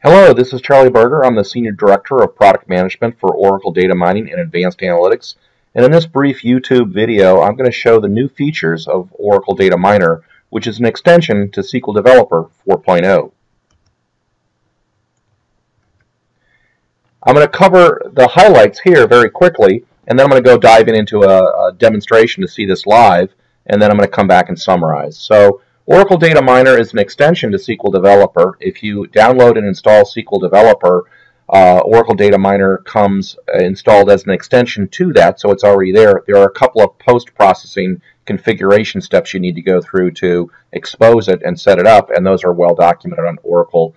Hello, this is Charlie Berger. I'm the Senior Director of Product Management for Oracle Data Mining and Advanced Analytics. And in this brief YouTube video, I'm going to show the new features of Oracle Data Miner, which is an extension to SQL Developer 4.0. I'm going to cover the highlights here very quickly, and then I'm going to go dive into a demonstration to see this live, and then I'm going to come back and summarize. So, Oracle Data Miner is an extension to SQL Developer. If you download and install SQL Developer, Oracle Data Miner comes installed as an extension to that, so it's already there. There are a couple of post-processing configuration steps you need to go through to expose it and set it up, and those are well documented on Oracle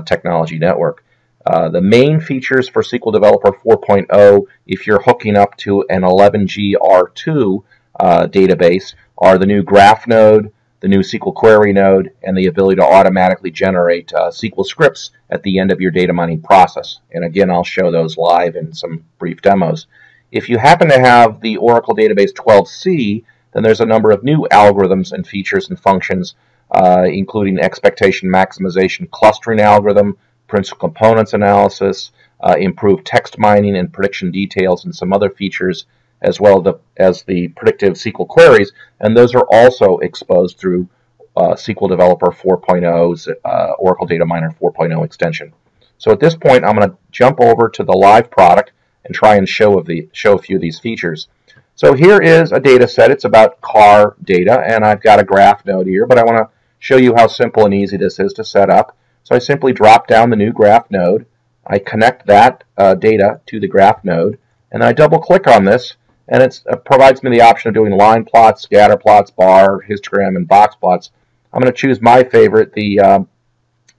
Technology Network. The main features for SQL Developer 4.0, if you're hooking up to an 11G R2 database, are the new graph node, the new SQL query node, and the ability to automatically generate SQL scripts at the end of your data mining process. And again, I'll show those live in some brief demos. If you happen to have the Oracle Database 12c, then there's a number of new algorithms and features and functions, including expectation maximization clustering algorithm, principal components analysis, improved text mining and prediction details, and some other features, as well as the predictive SQL queries, and those are also exposed through SQL Developer 4.0's Oracle Data Miner 4.0 extension. So at this point, I'm going to jump over to the live product and try and show a few of these features. So here is a data set. It's about car data, and I've got a graph node here, but I want to show you how simple and easy this is to set up. So I simply drop down the new graph node, I connect that data to the graph node, and then I double click on this, and it provides me the option of doing line plots, scatter plots, bar, histogram, and box plots. I'm going to choose my favorite, the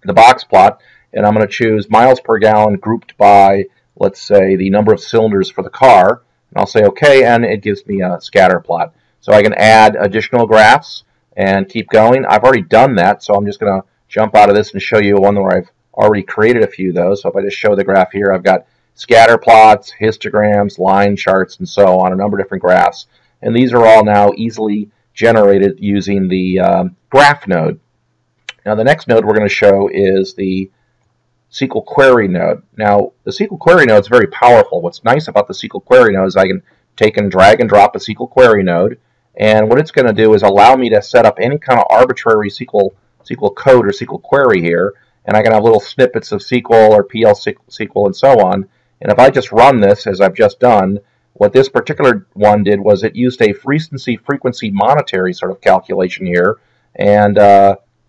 box plot, and I'm going to choose miles per gallon grouped by, let's say, the number of cylinders for the car, and I'll say OK, and it gives me a scatter plot. So I can add additional graphs and keep going. I've already done that, so I'm just going to jump out of this and show you one where I've already created a few of those. So if I just show the graph here, I've got scatter plots, histograms, line charts, and so on, a number of different graphs. And these are all now easily generated using the graph node. Now the next node we're going to show is the SQL query node. Now the SQL query node is very powerful. What's nice about the SQL query node is I can take and drag and drop a SQL query node, and what it's going to do is allow me to set up any kind of arbitrary SQL code or SQL query here, and I can have little snippets of SQL or PL SQL and so on. And if I just run this, as I've just done, what this particular one did was it used a frequency monetary sort of calculation here, and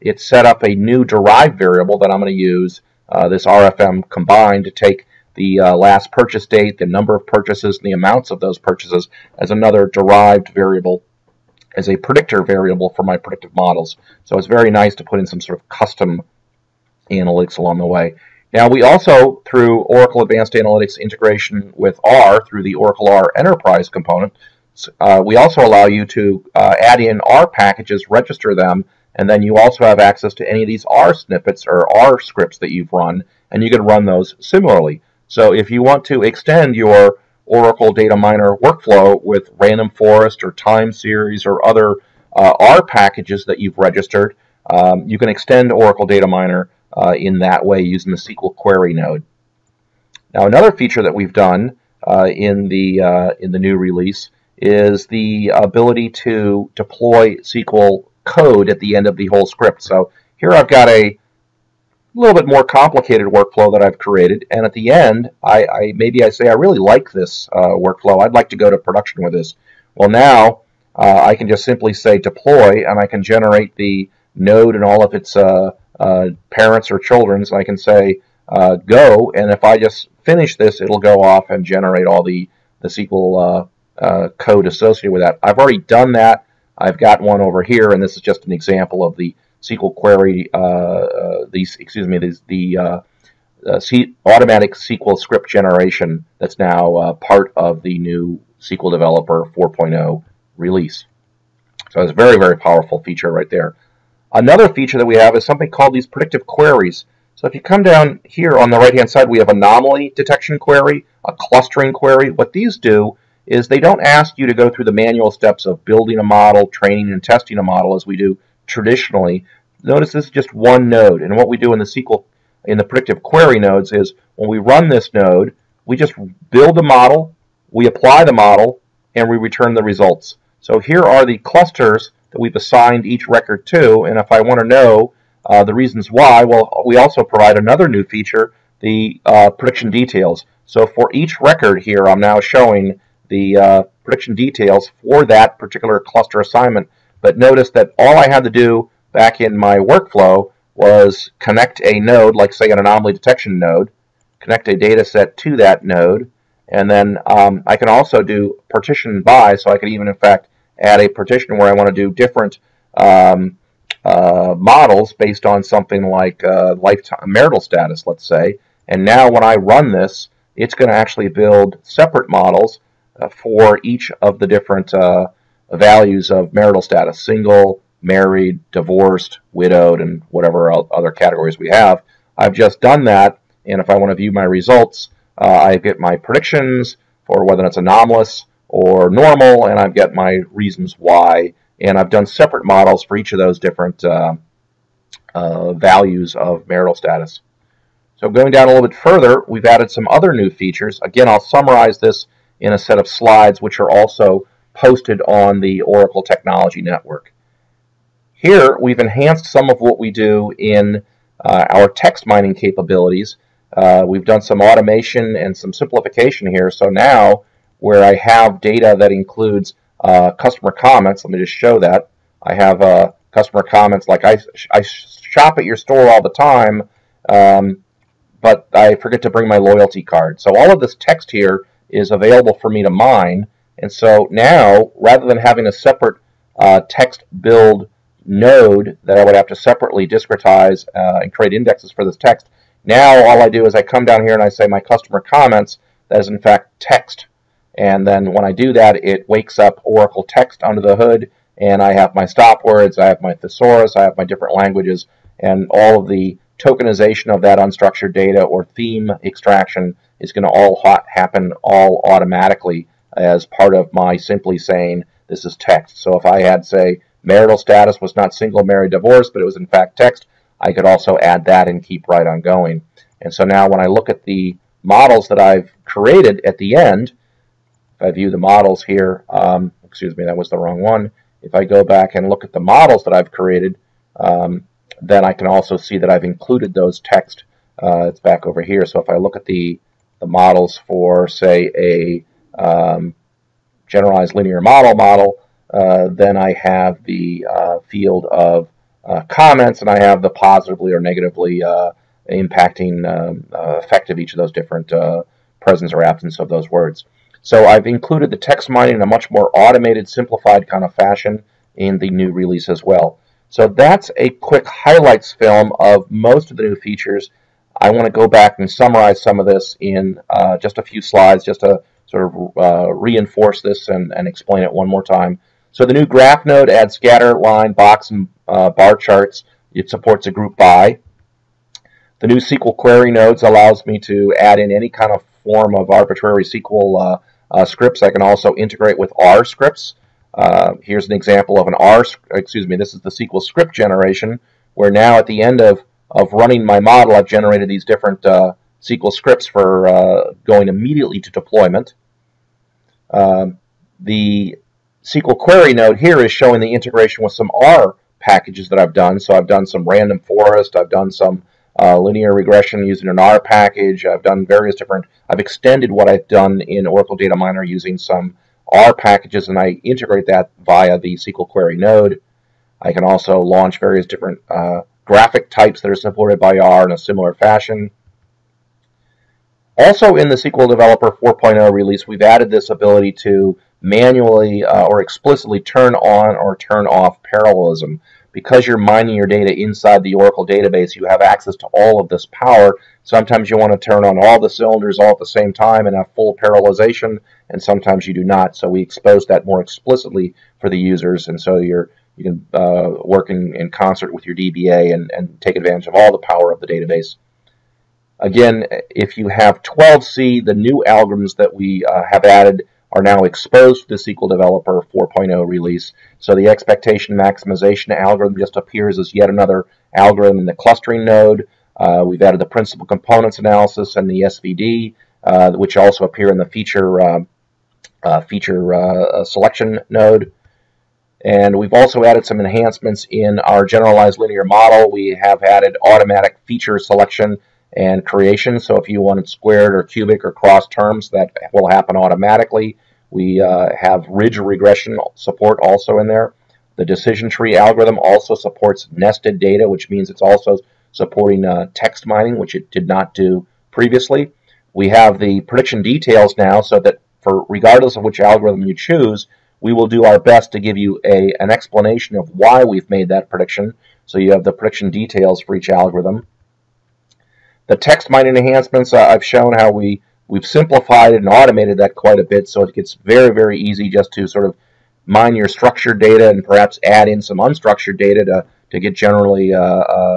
it set up a new derived variable that I'm going to use, this RFM combined, to take the last purchase date, the number of purchases, and the amounts of those purchases as another derived variable, as a predictor variable for my predictive models. So it's very nice to put in some sort of custom analytics along the way. Now we also, through Oracle Advanced Analytics integration with R, through the Oracle R Enterprise component, we also allow you to add in R packages, register them, and then you also have access to any of these R snippets or R scripts that you've run, and you can run those similarly. So if you want to extend your Oracle Data Miner workflow with random forest or time series or other R packages that you've registered, you can extend Oracle Data Miner in that way using the SQL query node. Now another feature that we've done in the new release is the ability to deploy SQL code at the end of the whole script. So here I've got a little bit more complicated workflow that I've created, and at the end maybe I say I really like this workflow, I'd like to go to production with this. Well, now I can just simply say deploy, and I can generate the node and all of its parents or children. So I can say go, and if I just finish this, it'll go off and generate all the SQL code associated with that. I've already done that. I've got one over here, and this is just an example of the SQL query, automatic SQL script generation that's now part of the new SQL Developer 4.0 release. So it's a very, very powerful feature right there. Another feature that we have is something called these predictive queries. So if you come down here on the right-hand side, we have anomaly detection query, a clustering query. What these do is they don't ask you to go through the manual steps of building a model, training and testing a model as we do traditionally. Notice this is just one node, and what we do in the SQL in the predictive query nodes is when we run this node, we just build a model, we apply the model, and we return the results. So here are the clusters that we've assigned each record to, and if I want to know the reasons why, well, we also provide another new feature, the prediction details. So for each record here, I'm now showing the prediction details for that particular cluster assignment. But notice that all I had to do back in my workflow was connect a node, like say an anomaly detection node, connect a data set to that node, and then I can also do partition by, so I could even in fact add a partition where I want to do different models based on something like lifetime marital status, let's say. And now when I run this, it's going to actually build separate models for each of the different values of marital status: single, married, divorced, widowed, and whatever other categories we have. I've just done that, and if I want to view my results, I get my predictions for whether it's anomalous or normal, and I've got my reasons why, and I've done separate models for each of those different values of marital status. So going down a little bit further, we've added some other new features. Again, I'll summarize this in a set of slides which are also posted on the Oracle Technology Network. Here, we've enhanced some of what we do in our text mining capabilities. We've done some automation and some simplification here. So now, where I have data that includes customer comments, let me just show that. I have customer comments like, I shop at your store all the time, but I forget to bring my loyalty card. So all of this text here is available for me to mine. And so now, rather than having a separate text build node that I would have to separately discretize and create indexes for this text, now all I do is I come down here and I say my customer comments, that is in fact text. And then when I do that, it wakes up Oracle text under the hood, and I have my stop words, I have my thesaurus, I have my different languages, and all of the tokenization of that unstructured data or theme extraction is going to all happen all automatically as part of my simply saying this is text. So if I had, say, marital status was not single, married, divorced, but it was in fact text, I could also add that and keep right on going. And so now when I look at the models that I've created at the end, if I view the models here, excuse me, that was the wrong one. If I go back and look at the models that I've created, then I can also see that I've included those text. It's back over here. So if I look at the models for, say, a generalized linear model, then I have the field of comments, and I have the positively or negatively impacting effect of each of those different presence or absence of those words. So I've included the text mining in a much more automated, simplified kind of fashion in the new release as well. So that's a quick highlights film of most of the new features. I want to go back and summarize some of this in just a few slides, just to sort of reinforce this and explain it one more time. So the new graph node adds scatter, line, box, and bar charts. It supports a group by. The new SQL query nodes allows me to add in any kind of form of arbitrary SQL scripts. I can also integrate with R scripts. Here's an example of this is the SQL script generation, where now at the end of running my model, I've generated these different SQL scripts for going immediately to deployment. The SQL query node here is showing the integration with some R packages that I've done. So I've done some random forest, I've done some linear regression using an R package, I've done various different, I've extended what I've done in Oracle Data Miner using some R packages, and I integrate that via the SQL query node. I can also launch various different graphic types that are supported by R in a similar fashion. Also in the SQL Developer 4.0 release, we've added this ability to manually or explicitly turn on or turn off parallelism. Because you're mining your data inside the Oracle database, you have access to all of this power. Sometimes you want to turn on all the cylinders all at the same time and have full parallelization, and sometimes you do not. So we expose that more explicitly for the users, and so you can work in concert with your DBA and take advantage of all the power of the database. Again, if you have 12C, the new algorithms that we have added are now exposed to the SQL Developer 4.0 release. So the expectation maximization algorithm just appears as yet another algorithm in the clustering node. We've added the principal components analysis and the SVD, which also appear in the feature selection node. And we've also added some enhancements in our generalized linear model. We have added automatic feature selection and creation. So if you wanted squared or cubic or cross terms, that will happen automatically. We have ridge regression support also in there. The decision tree algorithm also supports nested data, which means it's also supporting text mining, which it did not do previously. We have the prediction details now, so that regardless of which algorithm you choose, we will do our best to give you an explanation of why we've made that prediction. So you have the prediction details for each algorithm. The text mining enhancements, I've shown how we've simplified and automated that quite a bit, so it gets very, very easy just to sort of mine your structured data and perhaps add in some unstructured data to get generally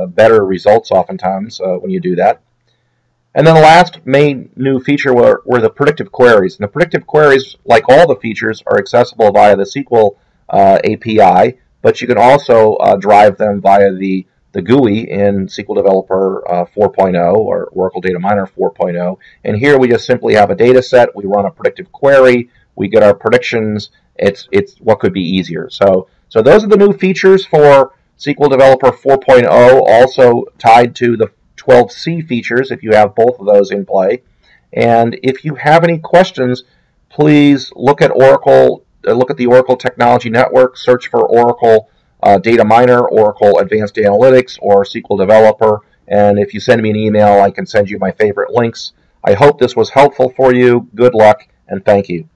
better results oftentimes when you do that. And then the last main new feature were the predictive queries. And the predictive queries, like all the features, are accessible via the SQL API, but you can also drive them via the GUI in SQL Developer 4.0 or Oracle Data Miner 4.0. And here we just simply have a data set, we run a predictive query, we get our predictions. It's what could be easier. So those are the new features for SQL Developer 4.0, also tied to the 12C features if you have both of those in play. And if you have any questions, please look at Oracle, look at the Oracle Technology Network, search for Oracle Data Miner, Oracle Advanced Analytics, or SQL Developer. And if you send me an email, I can send you my favorite links. I hope this was helpful for you. Good luck, and thank you.